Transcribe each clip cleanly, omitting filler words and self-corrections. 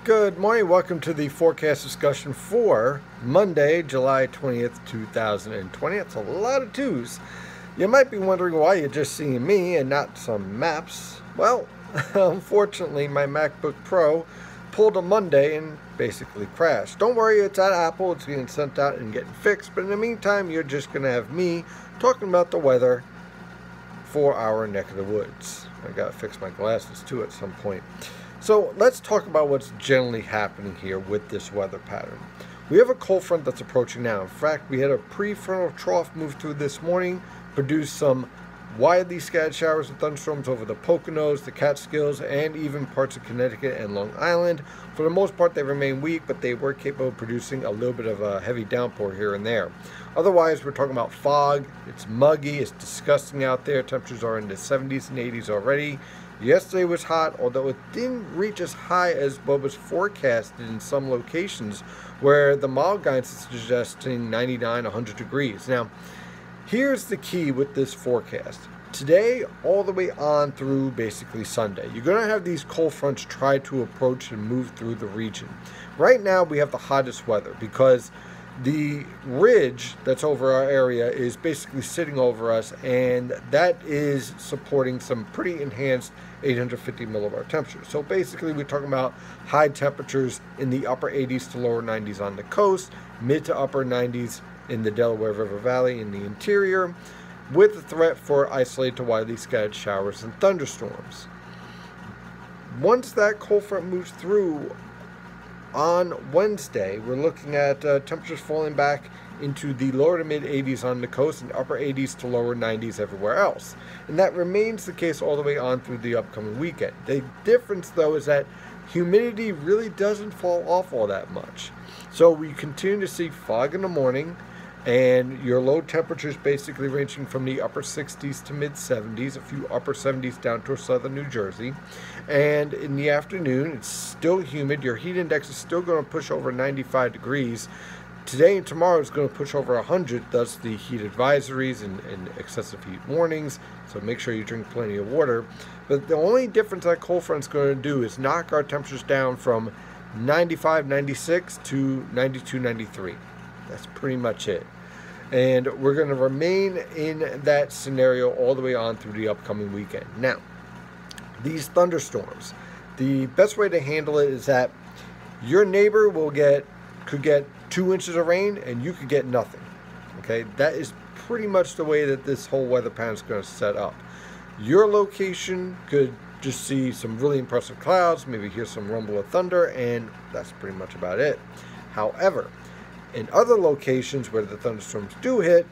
Good morning. Welcome to the forecast discussion for Monday, July 20th, 2020. It's a lot of twos. You might be wondering why you're just seeing me and not some maps. Well, unfortunately, my MacBook Pro pulled a Monday and basically crashed. Don't worry, it's at Apple. It's getting sent out and getting fixed. But in the meantime, you're just going to have me talking about the weather for our neck of the woods. I got to fix my glasses too at some point. So let's talk about what's generally happening here with this weather pattern. We have a cold front that's approaching now. In fact, we had a prefrontal trough move through this morning, produced some widely scattered showers and thunderstorms over the Poconos, the Catskills, and even parts of Connecticut and Long Island. For the most part, they remain weak, but they were capable of producing a little bit of a heavy downpour here and there. Otherwise, we're talking about fog. It's muggy. It's disgusting out there. Temperatures are in the 70s and 80s already. Yesterday was hot, although it didn't reach as high as what was forecasted in some locations, where the mild guidance is suggesting 99, 100 degrees. Now, here's the key with this forecast. Today, all the way on through basically Sunday, you're going to have these cold fronts try to approach and move through the region. Right now, we have the hottest weather because the ridge that's over our area is basically sitting over us, and that is supporting some pretty enhanced 850 millibar temperatures. So basically, we're talking about high temperatures in the upper 80s to lower 90s on the coast, mid to upper 90s in the Delaware River Valley in the interior, with the threat for isolated to widely scattered showers and thunderstorms. Once that cold front moves through on Wednesday, we're looking at temperatures falling back into the lower to mid 80s on the coast and upper 80s to lower 90s everywhere else. And that remains the case all the way on through the upcoming weekend. The difference, though, is that humidity really doesn't fall off all that much. So we continue to see fog in the morning, and your low temperatures basically ranging from the upper 60s to mid 70s, a few upper 70s down towards southern New Jersey. And in the afternoon, it's still humid. Your heat index is still going to push over 95 degrees. Today and tomorrow is going to push over 100, thus the heat advisories and excessive heat warnings. So make sure you drink plenty of water. But the only difference that cold front is going to do is knock our temperatures down from 95, 96 to 92, 93. That's pretty much it. And we're going to remain in that scenario all the way on through the upcoming weekend. Now, these thunderstorms, the best way to handle it is that your neighbor could get 2 inches of rain and you could get nothing. Okay, that is pretty much the way that this whole weather pattern is going to set up. Your location could just see some really impressive clouds, maybe hear some rumble of thunder, and that's pretty much about it. However, in other locations where the thunderstorms do hit,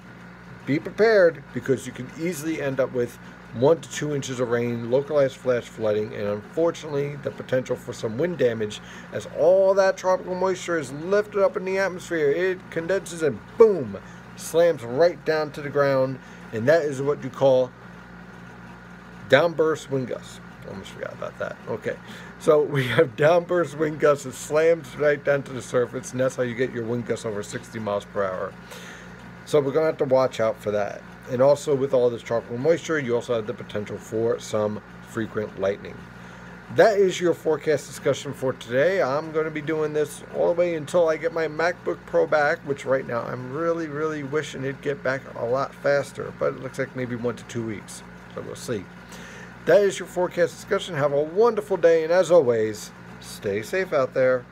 be prepared, because you can easily end up with 1 to 2 inches of rain, localized flash flooding, and unfortunately the potential for some wind damage as all that tropical moisture is lifted up in the atmosphere. It condenses and boom, slams right down to the ground, and that is what you call downburst wind gusts. Almost forgot about that. Okay, so we have downburst wind gusts. It slams right down to the surface, and that's how you get your wind gusts over 60 miles per hour. So we're going to have to watch out for that. And also, with all this tropical moisture, you also have the potential for some frequent lightning. That is your forecast discussion for today. I'm going to be doing this all the way until I get my MacBook Pro back, which right now I'm really, really wishing it'd get back a lot faster. But it looks like maybe 1 to 2 weeks. So we'll see. That is your forecast discussion. Have a wonderful day, and as always, stay safe out there.